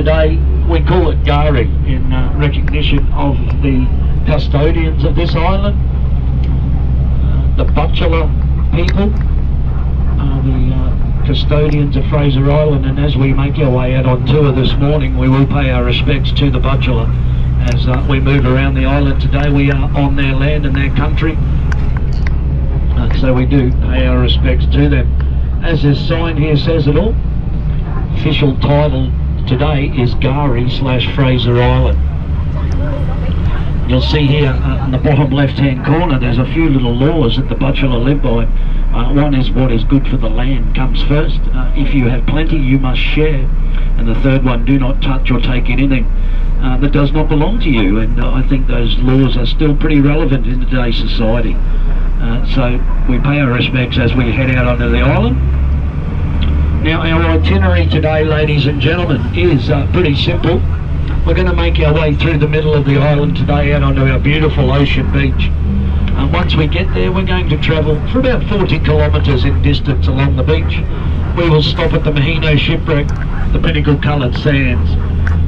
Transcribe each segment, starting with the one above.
today. We call it Gari in recognition of the custodians of this island, the Butchulla people are the custodians of Fraser Island, and as we make our way out on tour this morning, we will pay our respects to the Butchulla as we move around the island today. We are on their land and their country, so we do pay our respects to them. As this sign here says it all, official title today is Gari/Fraser Island. You'll see here in the bottom left hand corner there's a few little laws that the Butchulla live by. One is what is good for the land comes first. If you have plenty you must share, and the third one, do not touch or take anything that does not belong to you. And I think those laws are still pretty relevant in today's society. So we pay our respects as we head out onto the island. Now our itinerary today, ladies and gentlemen, is pretty simple. We're going to make our way through the middle of the island today out onto our beautiful ocean beach. Once we get there, we're going to travel for about 40 kilometres in distance along the beach. We will stop at the Mahino shipwreck, the pinnacle coloured sands,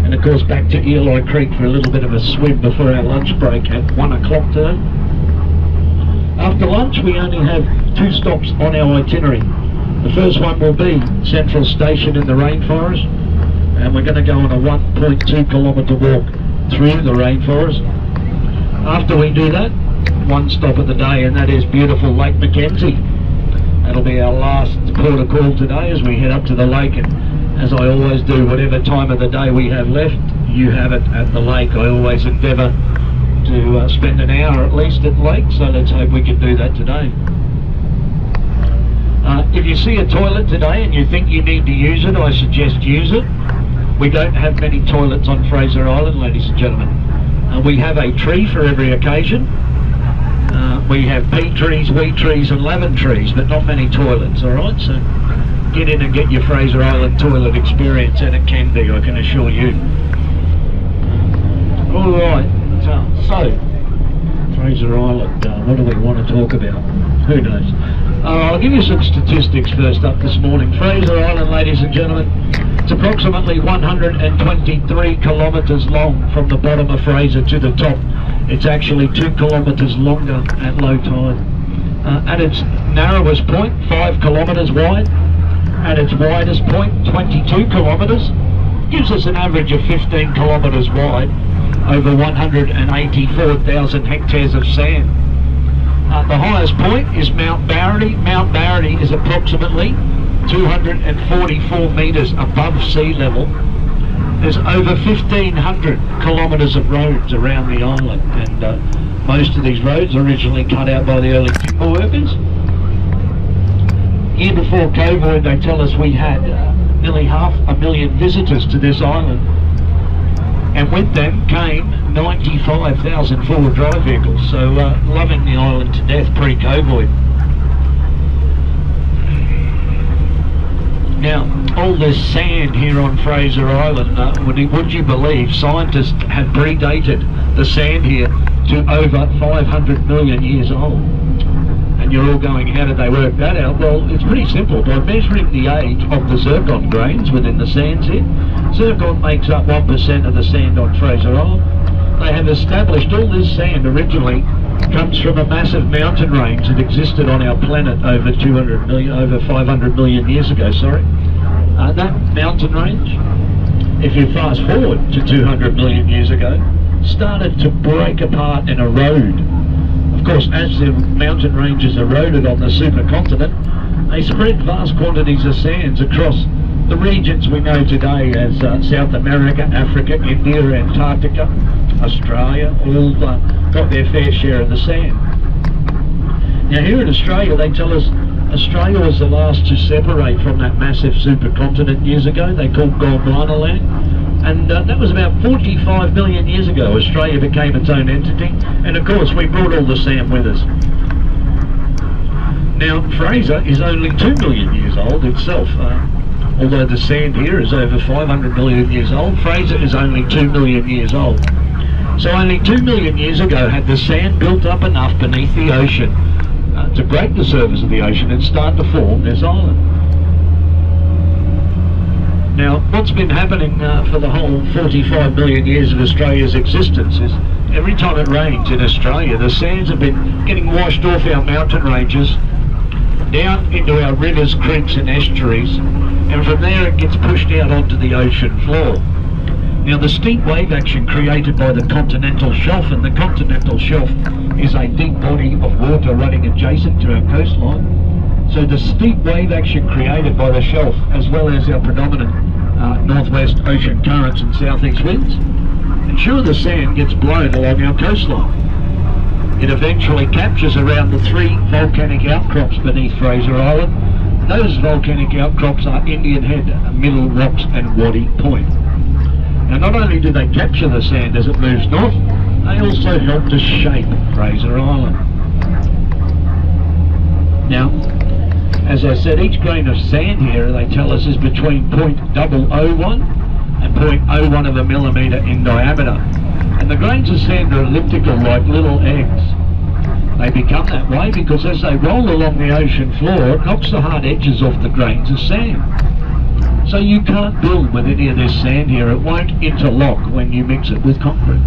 and of course back to Eli Creek for a little bit of a swim before our lunch break at 1 o'clock today. After lunch we only have 2 stops on our itinerary. The first one will be Central Station in the rainforest, and we're going to go on a 1.2 kilometre walk through the rainforest. After we do that, 1 stop of the day, and that is beautiful Lake Mackenzie. That'll be our last port of call today as we head up to the lake, and as I always do, whatever time of the day we have left, you have it at the lake. I always endeavour to spend an hour at least at the lake, so let's hope we can do that today. If you see a toilet today and you think you need to use it, I suggest use it. We don't have many toilets on Fraser Island, ladies and gentlemen. We have a tree for every occasion. We have pea trees, wheat trees and lemon trees, but not many toilets, alright? So get in and get your Fraser Island toilet experience, and it can be, I can assure you. Alright, so Fraser Island, what do we want to talk about? Who knows? I'll give you some statistics first up this morning. Fraser Island, ladies and gentlemen, it's approximately 123 kilometres long from the bottom of Fraser to the top. It's actually 2 kilometres longer at low tide. At its narrowest point, 5 kilometres wide. At its widest point, 22 kilometres. Gives us an average of 15 kilometres wide, over 184,000 hectares of sand. The highest point is Mount Barity. Mount Barity is approximately 244 metres above sea level. There's over 1,500 kilometres of roads around the island, and most of these roads originally cut out by the early timber workers. Year before COVID, they tell us we had nearly 500,000 visitors to this island, and with them came 95,000 four-wheel drive vehicles, so loving the island to death pre-COVID. Now, all this sand here on Fraser Island, would you believe scientists have predated the sand here to over 500 million years old? And you're all going, how did they work that out? Well, it's pretty simple. By measuring the age of the zircon grains within the sands here, zircon makes up 1% of the sand on Fraser Island. They have established all this sand originally comes from a massive mountain range that existed on our planet over 500 million years ago, sorry. That mountain range, if you fast forward to 200 million years ago, started to break apart and erode. Of course, as the mountain ranges eroded on the supercontinent, they spread vast quantities of sands across the regions we know today as South America, Africa, India, Antarctica, Australia, all got their fair share of the sand. Now here in Australia, they tell us Australia was the last to separate from that massive supercontinent years ago. They called Gondwana land, and that was about 45 million years ago. Australia became its own entity, and of course we brought all the sand with us. Now Fraser is only 2 million years old itself. Although the sand here is over 500 million years old, Fraser is only 2 million years old. So only 2 million years ago had the sand built up enough beneath the ocean to break the surface of the ocean and start to form this island. Now, what's been happening for the whole 45 million years of Australia's existence is every time it rains in Australia, the sands have been getting washed off our mountain ranges, down into our rivers, creeks and estuaries, and from there it gets pushed out onto the ocean floor. Now, the steep wave action created by the continental shelf, and the continental shelf is a deep body of water running adjacent to our coastline. So the steep wave action created by the shelf, as well as our predominant northwest ocean currents and southeast winds, ensure the sand gets blown along our coastline. It eventually captures around the 3 volcanic outcrops beneath Fraser Island. Those volcanic outcrops are Indian Head, Middle Rocks and Waddy Point. Now, not only do they capture the sand as it moves north, they also help to shape Fraser Island. Now, as I said, each grain of sand here, they tell us, is between 0.001 and 0.01 of a millimetre in diameter. And the grains of sand are elliptical, like little eggs. They become that way because as they roll along the ocean floor, it knocks the hard edges off the grains of sand. So you can't build with any of this sand here. It won't interlock when you mix it with concrete.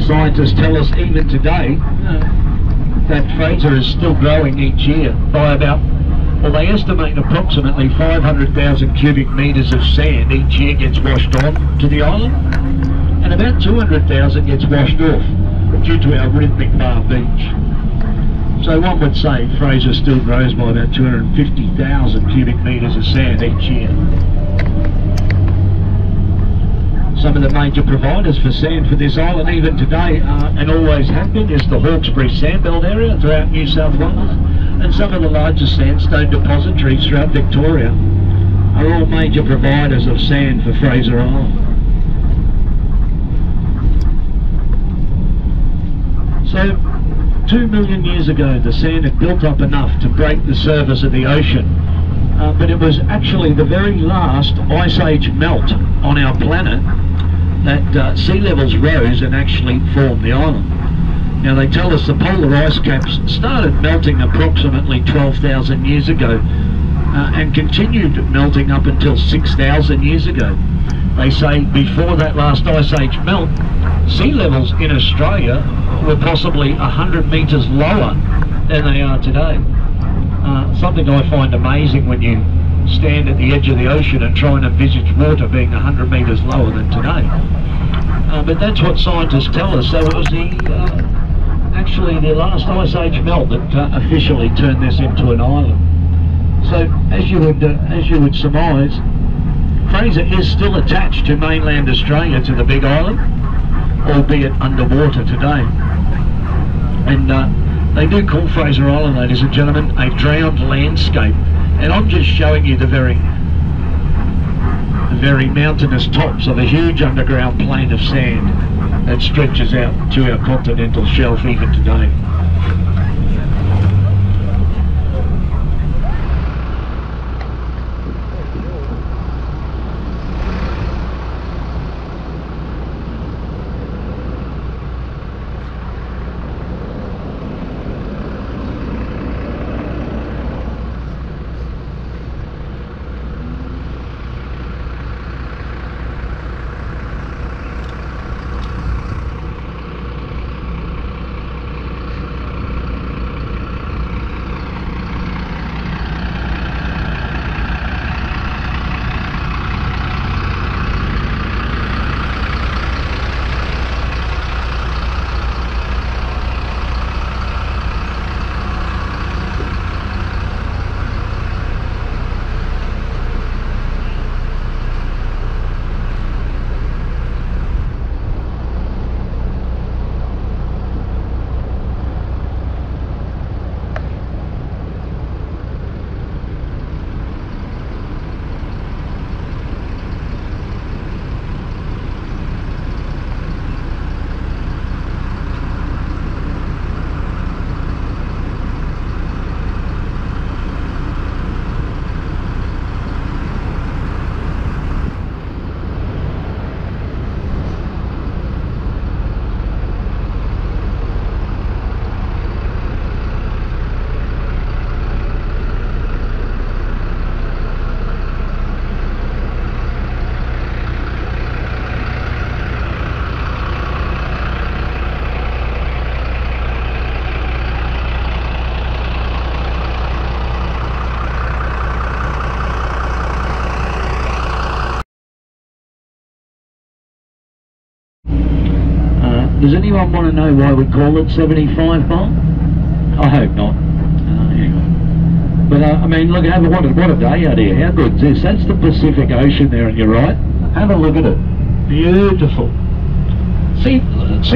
Scientists tell us even today that Fraser is still growing each year by about, well, they estimate approximately 500,000 cubic metres of sand each year gets washed on to the island, and about 200,000 gets washed off due to our rhythmic bar beach. So one would say Fraser still grows by about 250,000 cubic metres of sand each year. Some of the major providers for sand for this island even today and always have been is the Hawkesbury Sandbelt area throughout New South Wales, and some of the largest sandstone depositories throughout Victoria are all major providers of sand for Fraser Island. So 2 million years ago the sand had built up enough to break the surface of the ocean, but it was actually the very last ice age melt on our planet that sea levels rose and actually formed the island. Now, they tell us the polar ice caps started melting approximately 12,000 years ago and continued melting up until 6,000 years ago. They say before that last ice age melt, sea levels in Australia were possibly 100 metres lower than they are today. Something I find amazing when you stand at the edge of the ocean and try and envisage water being 100 metres lower than today. But that's what scientists tell us. So it was actually the last ice age melt that officially turned this into an island. So as you would surmise, Fraser is still attached to mainland Australia, to the Big Island, albeit underwater today. And they do call Fraser Island, ladies and gentlemen, a drowned landscape. And I'm just showing you the very mountainous tops of a huge underground plain of sand that stretches out to our continental shelf even today. Does anyone want to know why we call it 75 mile? I hope not. Anyway. But I mean, look, what a day out here. How good is this? That's the Pacific Ocean there on your right. Have a look at it. Beautiful. See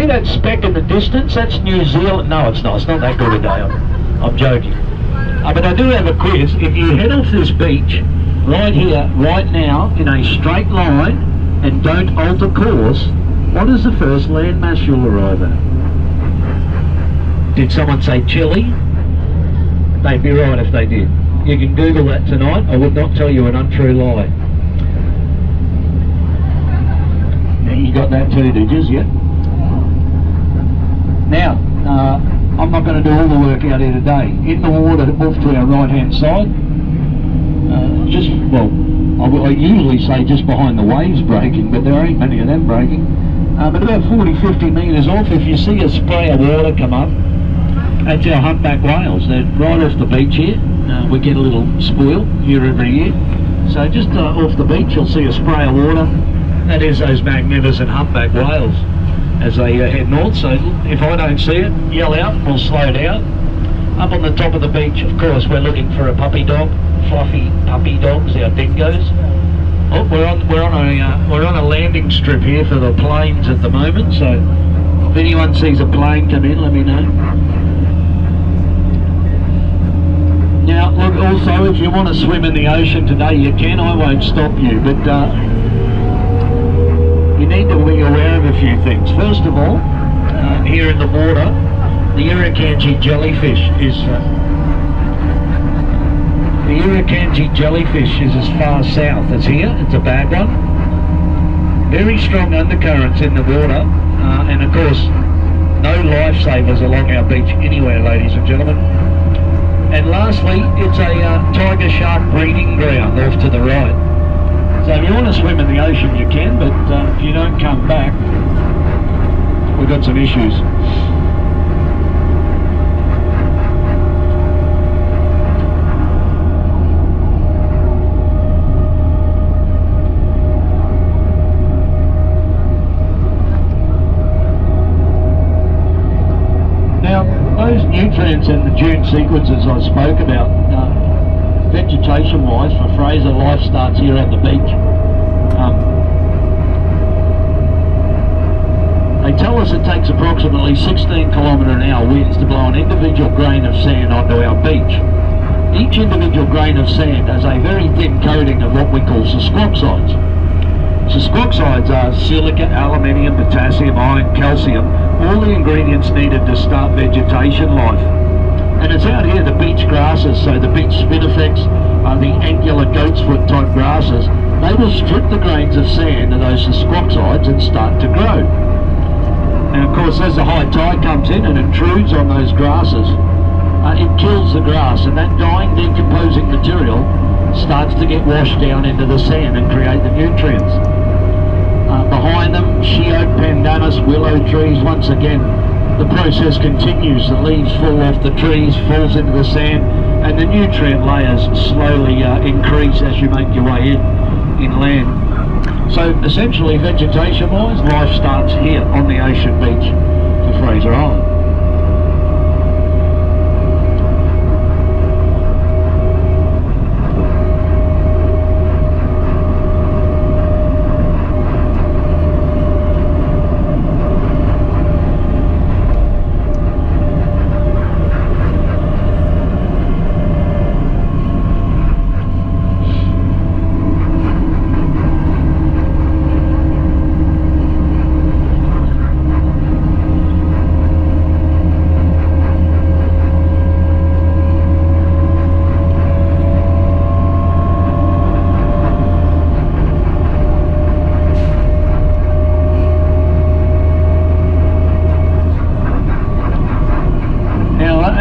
that speck in the distance? That's New Zealand. No, it's not. It's not that good a day. I'm joking. But I do have a quiz. If you head off this beach right here, right now, in a straight line, and don't alter course, what is the first landmass you'll arrive at? Did someone say Chile? They'd be right if they did. You can Google that tonight. I would not tell you an untrue lie. Now, you got that too, did you? Yeah. Now, I'm not going to do all the work out here today. In the water off to our right hand side, I usually say just behind the waves breaking, but there ain't many of them breaking. But about 40-50 metres off, if you see a spray of water come up, that's our humpback whales. They're right off the beach here. We get a little spoil here every year. So just off the beach you'll see a spray of water. That is those magnificent humpback whales as they head north. So if I don't see it, yell out and we'll slow down. Up on the top of the beach, of course, we're looking for a puppy dog, fluffy puppy dogs, our dingoes. Oh, we're on a landing strip here for the planes at the moment, so if anyone sees a plane come in, let me know. Now, look, also, if you want to swim in the ocean today, you can. I won't stop you, but you need to be aware of a few things. First of all, here in the water, the Irukandji jellyfish is as far south as here. It's a bad one. Very strong undercurrents in the water, and of course, no lifesavers along our beach anywhere, ladies and gentlemen. And lastly, it's a tiger shark breeding ground off to the right. So if you want to swim in the ocean, you can, but if you don't come back, we've got some issues. Those nutrients in the dune sequences I spoke about, vegetation-wise for Fraser, life starts here at the beach. They tell us it takes approximately 16 km/h winds to blow an individual grain of sand onto our beach. Each individual grain of sand has a very thin coating of what we call sesquioxides. Sesquioxides are silica, aluminium, potassium, iron, calcium, all the ingredients needed to start vegetation life. And it's out here, the beach grasses, so the beach spinifex, the angular goat's foot type grasses, they will strip the grains of sand of those sesquioxides and start to grow. And of course, as the high tide comes in and intrudes on those grasses, it kills the grass, and that dying, decomposing material starts to get washed down into the sand and create the nutrients. Behind them, sheoak, pandanus, willow trees. Once again, the process continues. The leaves fall off the trees, falls into the sand, and the nutrient layers slowly increase as you make your way inland. So essentially, vegetation-wise, life starts here on the ocean beach for Fraser Island.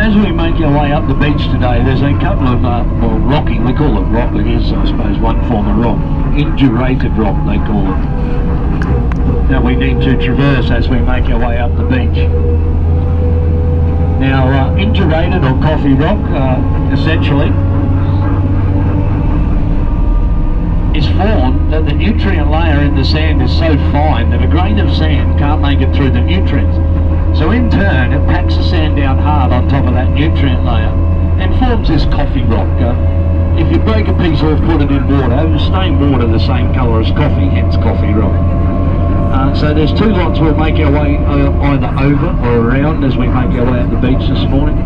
As we make our way up the beach today, there's a couple of, rocky, we call it rock, it is I suppose one form of rock, indurated rock they call it, that we need to traverse as we make our way up the beach. Now, indurated or coffee rock, essentially, is formed that the nutrient layer in the sand is so fine that a grain of sand can't make it through the nutrients. nutrient layer and forms this coffee rock. If you break a piece off, put it in water, it will stay in water the same colour as coffee, hence coffee rock. So there's two lots. We'll make our way either over or around as we make our way up the beach this morning.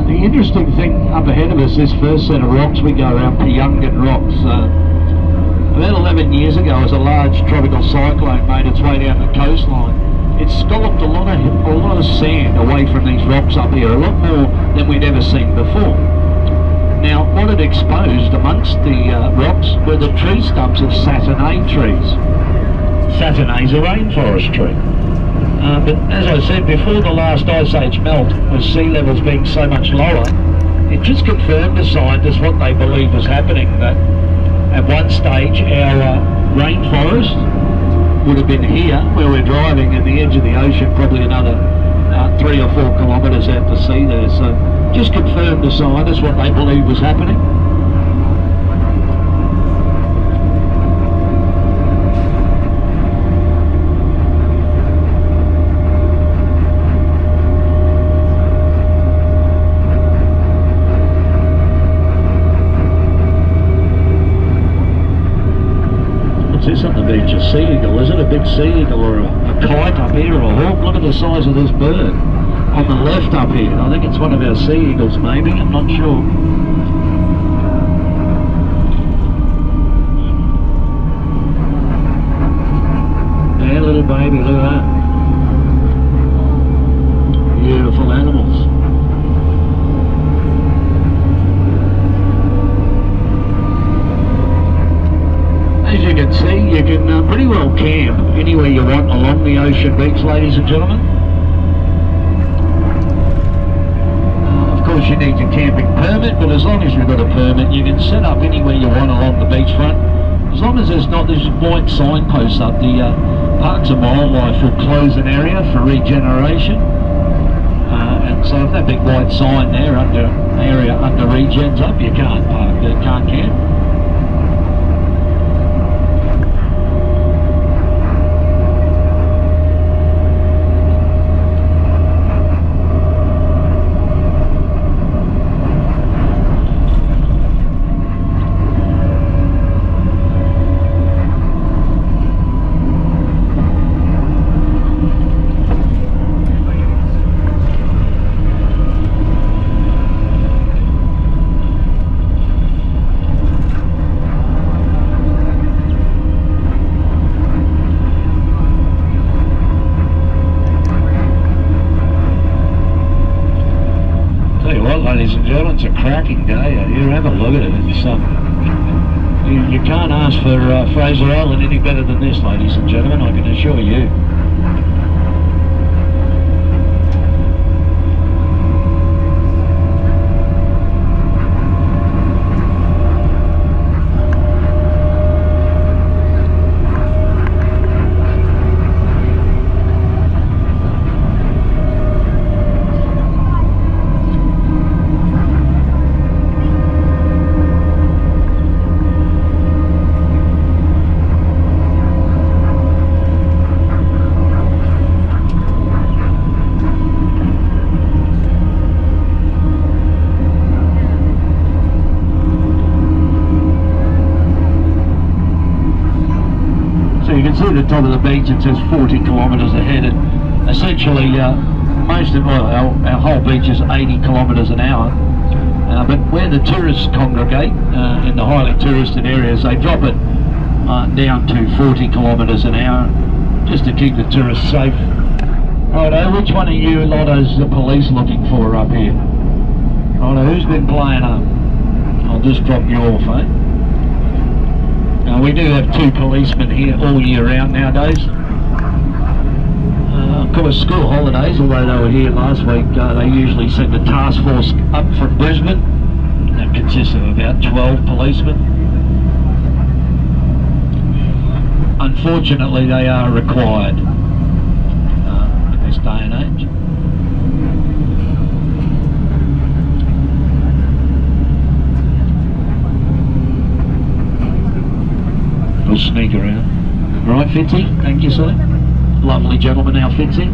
The interesting thing up ahead of us, this first set of rocks, we go around Pyungan Rocks. About 11 years ago, as a large tropical cyclone made its way down the coastline, it scalloped a lot of sand away from these rocks up here, a lot more than we'd ever seen before. Now, what it exposed amongst the rocks were the tree stumps of Saturnae trees. Saturnae is a rainforest tree. But as I said, before the last ice age melt, with sea levels being so much lower, it just confirmed to scientists what they believe was happening, that at one stage our rainforest would have been here where we're driving, at the edge of the ocean, probably another 3 or 4 kilometres out to sea there. So just confirmed to scientists what they believe was happening. This on the beach, a sea eagle. Is it a big sea eagle or a kite up here, or a hawk? Look at the size of this bird on the left up here. I think it's one of our sea eagles maybe, I'm not sure. Yeah, little baby, look at that. Beautiful animals. As you can see, you can pretty well camp anywhere you want along the ocean beach, ladies and gentlemen. Of course you need your camping permit, but as long as you've got a permit, you can set up anywhere you want along the beachfront. As long as there's white signposts up, the Parks and Wildlife will close an area for regeneration. And so if that big white sign there under regen's up, you can't park, you can't camp. Ladies and gentlemen, it's a cracking day out here. Have a look at it. It's, you can't ask for Fraser Island any better than this, ladies and gentlemen, I can assure you. You can see the top of the beach, it says 40 kilometres ahead, and essentially most of our whole beach is 80 kilometres an hour, but where the tourists congregate in the highly touristed areas, they drop it down to 40 kilometres an hour just to keep the tourists safe. Righto, which one of you lottos the police looking for up here? Righto, who's been playing up? I'll just drop you off, eh? Now, we do have 2 policemen here all year round nowadays. Of course, school holidays, although they were here last week, they usually send a task force up from Brisbane. That consists of about 12 policemen. Unfortunately, they are required in this day and age. Fitzy, thank you, sir. Lovely gentleman, our Fitzy.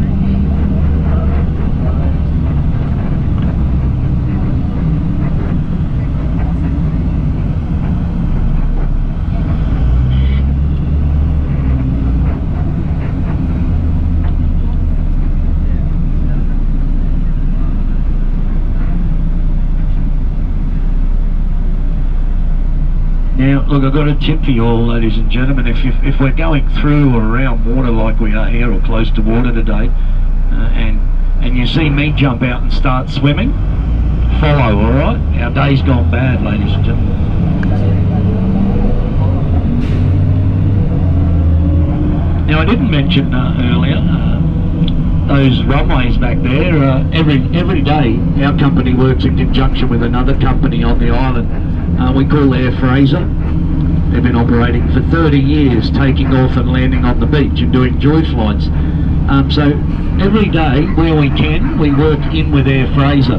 Now, look, I've got a tip for you all, ladies and gentlemen. If we're going through or around water like we are here, or close to water today, and you see me jump out and start swimming, follow, all right? Our day's gone bad, ladies and gentlemen. Now, I didn't mention earlier, those runways back there, every day our company works in conjunction with another company on the island. We call Air Fraser. They've been operating for 30 years, taking off and landing on the beach and doing joy flights. So every day where we can, we work in with Air Fraser.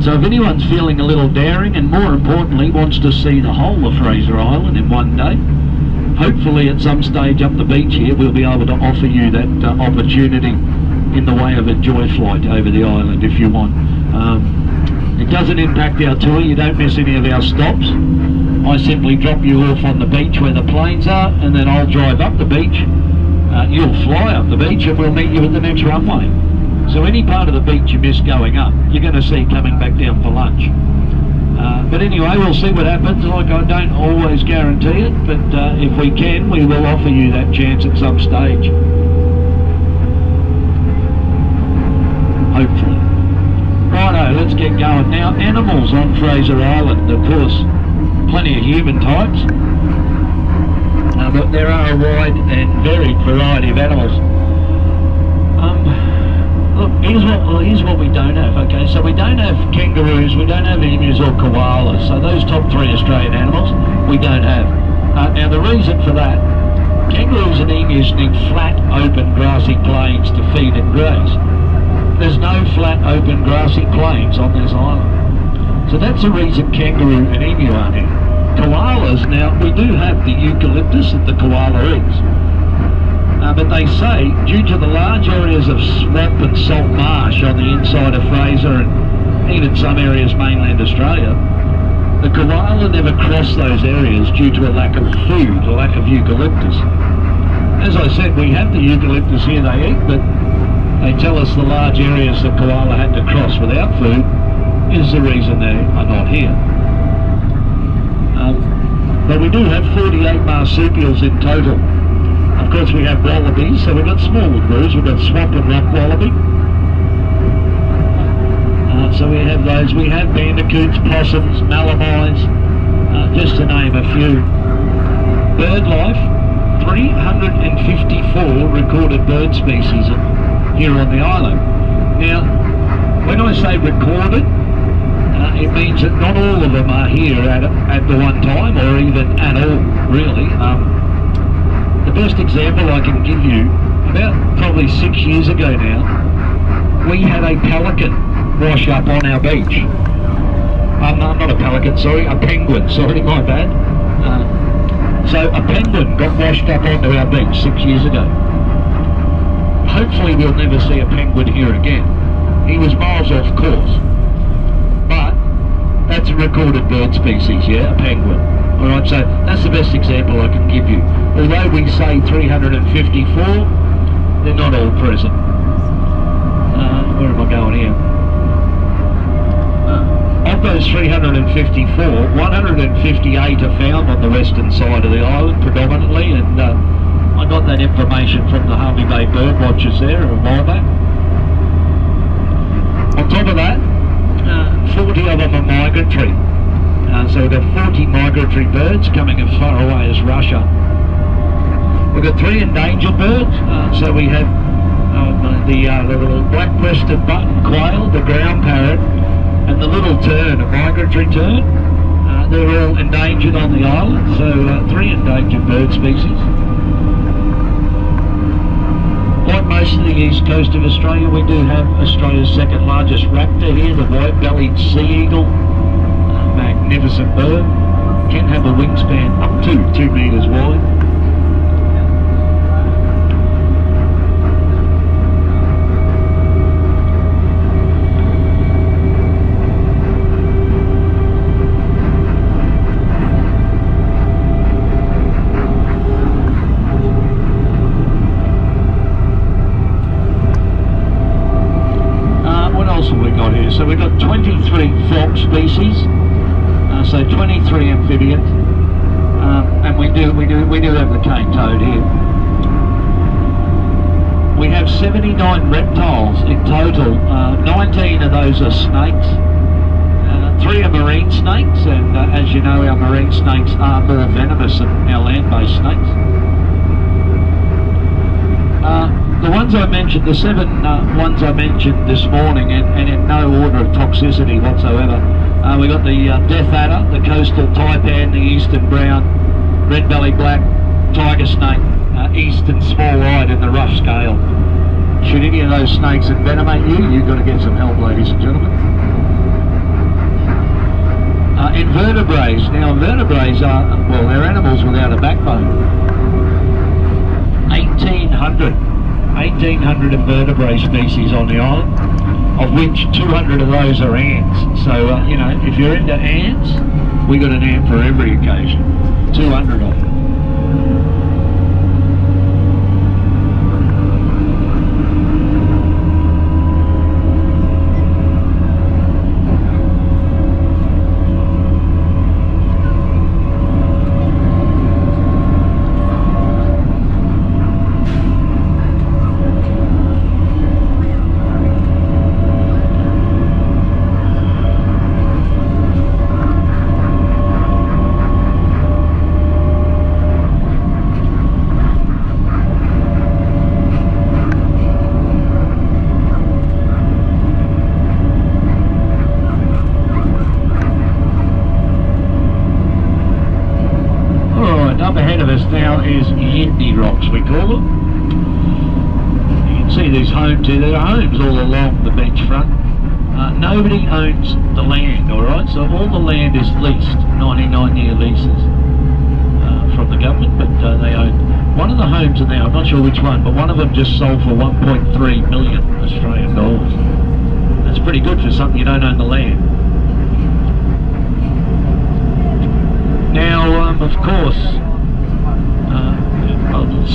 So if anyone's feeling a little daring and more importantly wants to see the whole of Fraser Island in one day, hopefully at some stage up the beach here we'll be able to offer you that opportunity in the way of a joy flight over the island if you want. It doesn't impact our tour, you don't miss any of our stops. I simply drop you off on the beach where the planes are, and then I'll drive up the beach. You'll fly up the beach and we'll meet you at the next runway. So any part of the beach you miss going up, you're going to see coming back down for lunch. But anyway, we'll see what happens. Like, I don't always guarantee it, but if we can, we will offer you that chance at some stage. Hopefully. Righto, let's get going. Now, animals on Fraser Island, of course, plenty of human types, but there are a wide and varied variety of animals. Look, here's what we don't have, okay? So we don't have kangaroos, we don't have emus or koalas, so those top three Australian animals we don't have. Now the reason for that, kangaroos and emus need flat, open, grassy plains to feed and graze. There's no flat, open, grassy plains on this island. So that's the reason kangaroo and emu aren't here. Koalas, now, we do have the eucalyptus that the koala eats. But they say, due to the large areas of swamp and salt marsh on the inside of Fraser and even some areas mainland Australia, the koala never cross those areas due to a lack of food, a lack of eucalyptus. As I said, we have the eucalyptus here they eat, but they tell us the large areas the koala had to cross without food is the reason they are not here. But we do have 48 marsupials in total. Of course we have wallabies, so we've got small birds, we've got swamp and rock wallaby. So we have those, we have bandicoots, possums, malamites, just to name a few. Bird life, 354 recorded bird species here on the island. Now, when I say recorded, it means that not all of them are here at the one time, or even at all, really. The best example I can give you, about probably 6 years ago now, we had a pelican wash up on our beach. Not a pelican, sorry, a penguin, sorry, my bad. So a penguin got washed up onto our beach 6 years ago. Hopefully we'll never see a penguin here again. He was miles off course. But that's a recorded bird species, yeah, a penguin. Alright, so that's the best example I can give you. Although we say 354, they're not all present. Where am I going here? Of those 354, 158 are found on the western side of the island predominantly, and I got that information from the Harvey Bay bird watchers there a while back. On top of that, 40 of them are migratory. So we've got 40 migratory birds coming as far away as Russia. We've got 3 endangered birds. So we have the little black-breasted button quail, the ground parrot, and the little tern, a migratory tern. They're all endangered on the island, so 3 endangered bird species. Like most of the east coast of Australia, we do have Australia's second largest raptor here, the white-bellied sea eagle. Magnificent bird. Can have a wingspan up to 2 metres wide. So we've got 23 flock species, so 23 amphibians, and we do have the cane toad here. We have 79 reptiles in total. 19 of those are snakes. 3 are marine snakes, and as you know, our marine snakes are more venomous than our land-based snakes. The ones I mentioned, the 7 ones I mentioned this morning, and in no order of toxicity whatsoever. We got the death adder, the coastal taipan, the eastern brown, red belly black, tiger snake, eastern small-eyed in the rough scale. Should any of those snakes envenomate you, you've got to get some help, ladies and gentlemen. Invertebrates. Now, invertebrates are, well, they're animals without a backbone. 1,800 invertebrate species on the island, of which 200 of those are ants. So, you know, if you're into ants, we got an ant for every occasion. 200 of them. Now is Yindy rocks, we call them. You can see these homes here. There are homes all along the beachfront. Nobody owns the land, alright? So all the land is leased, 99-year leases from the government, but they own one of the homes in there. I'm not sure which one, but one of them just sold for 1.3 million Australian dollars. That's pretty good for something you don't own the land. Now, of course,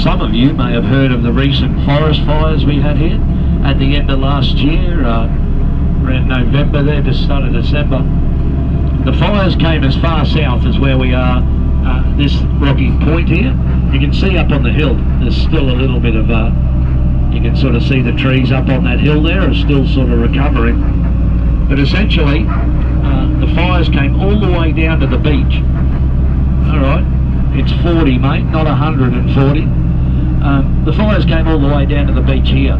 some of you may have heard of the recent forest fires we had here at the end of last year, around November there, just start of December. The fires came as far south as where we are, this rocky point here. You can see up on the hill, there's still a little bit of, you can sort of see the trees up on that hill there are still sort of recovering. But essentially, the fires came all the way down to the beach. Alright. It's 40, mate, not 140. The fires came all the way down to the beach here.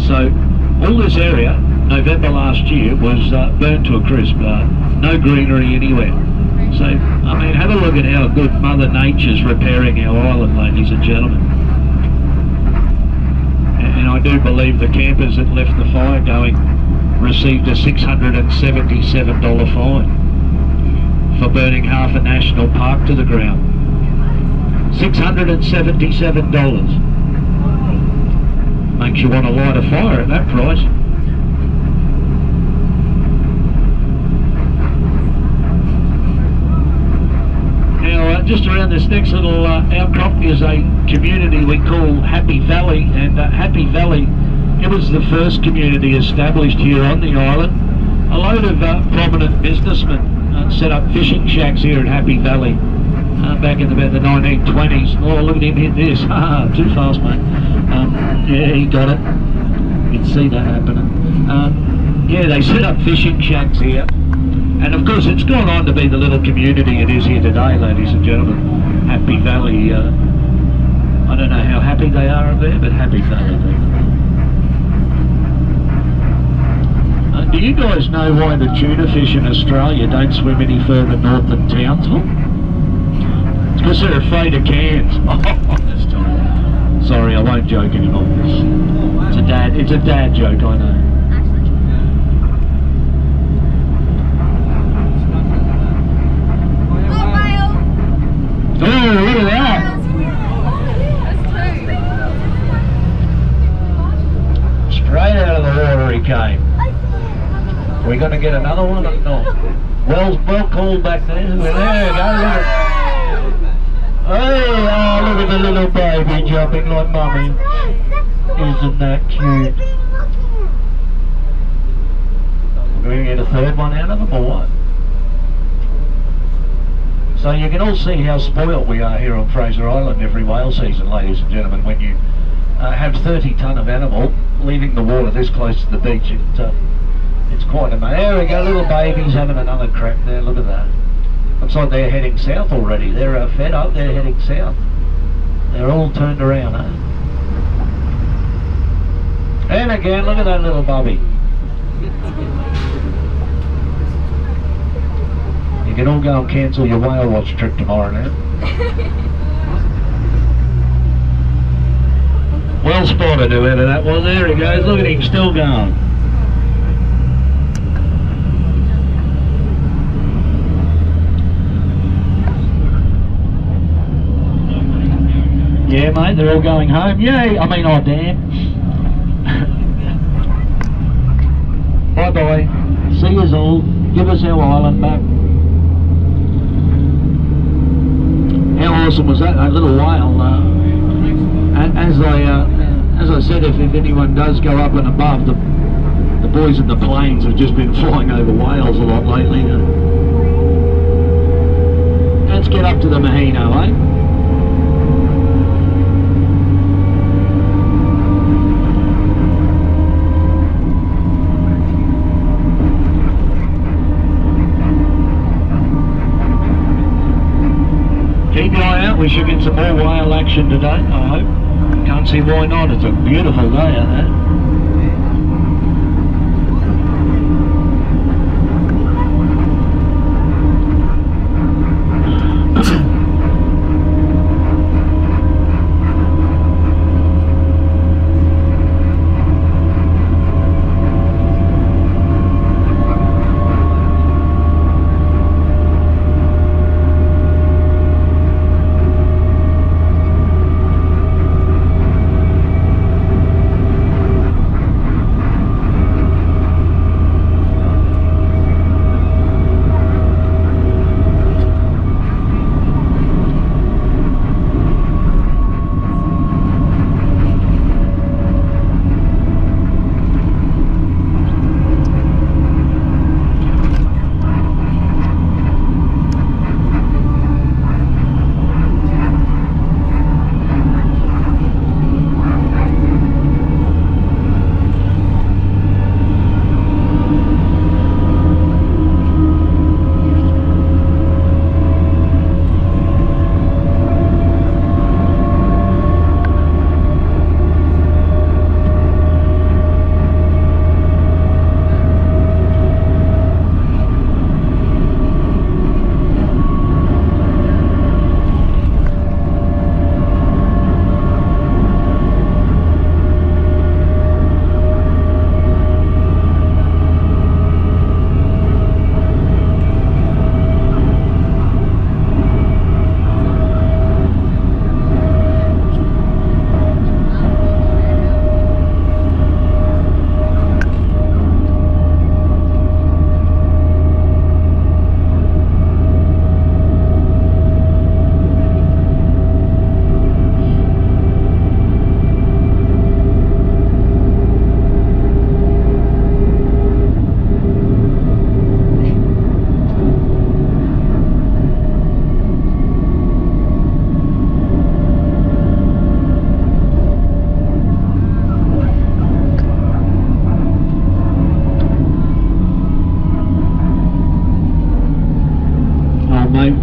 So all this area, November last year, was burnt to a crisp. No greenery anywhere. So, I mean, have a look at how good Mother Nature's repairing our island, ladies and gentlemen. And I do believe the campers that left the fire going received a $677 fine for burning half a national park to the ground. $677. Makes you want to light a fire at that price. Now, just around this next little outcrop is a community we call Happy Valley, and Happy Valley, it was the first community established here on the island. A load of prominent businessmen set up fishing shacks here at Happy Valley. Back in about the 1920s. Oh, look at him hit this. Too fast, mate. Yeah, he got it. You can see that happening. Yeah, they set up fishing shacks here. And of course, it's gone on to be the little community it is here today, ladies and gentlemen. Happy Valley. I don't know how happy they are up there, but Happy Valley. Do you guys know why the tuna fish in Australia don't swim any further north than Townsville? Because they're afraid of cans. Oh, that's terrible. Sorry, I won't joke anymore. It's a dad joke, I know. Oh, look at that! Straight out of the water he came. We're going to get another one or not? Well called back there. There you go, look at Hey, oh, look at the little baby jumping like mummy. Isn't that cute? get a third one out of them or what? So you can all see how spoilt we are here on Fraser Island every whale season, ladies and gentlemen, when you have 30 tonne of animal leaving the water this close to the beach. It's quite amazing. There we go, little babies having another crack there, look at that. Looks like they're heading south already. They're fed up, they're heading south. They're all turned around, eh? And again, look at that little bubby. You can all go and cancel your whale watch trip tomorrow now. Well spotted whoever that was. There he goes, look at him, still going. Yeah, mate, they're all going home. Yay! I mean, oh, damn. Bye-bye. See yous all. Give us our island back. How awesome was that? That little whale. As I said, if anyone does go up and above, the boys in the planes have just been flying over whales a lot lately. Let's get up to the Maheno, eh? Keep your eye out, we should get some more whale action today, I hope. Can't see why not, it's a beautiful day out there.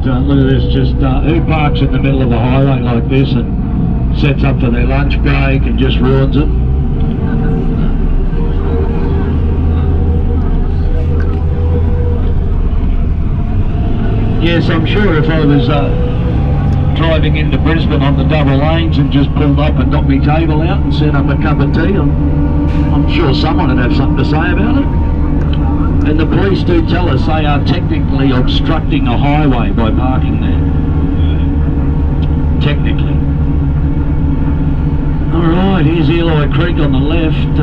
Look at this, just who parks in the middle of the highway like this and sets up for their lunch break and just ruins it? Yes, I'm sure if I was driving into Brisbane on the double lanes and just pulled up and knocked my table out and set up a cup of tea, I'm sure someone would have something to say about it. And the police do tell us they are technically obstructing a highway by parking there. Technically. Alright, here's Eli Creek on the left.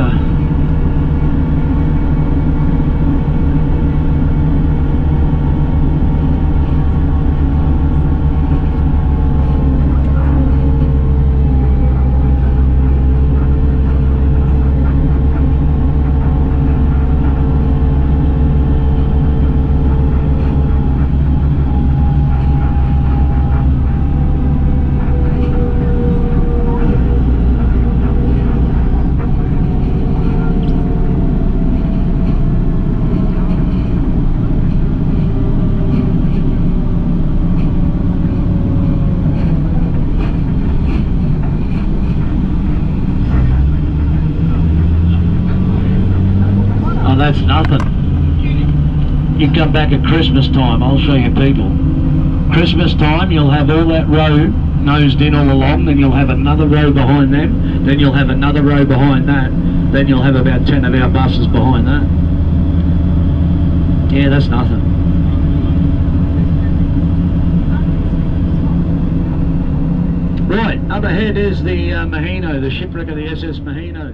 that's nothing. You come back at Christmas time, I'll show you people. Christmas time, you'll have all that row nosed in all along, then you'll have another row behind them, then you'll have another row behind that, then you'll have about 10 of our buses behind that. Yeah, that's nothing. Right, up ahead is the Mahino, the shipwreck of the SS Mahino.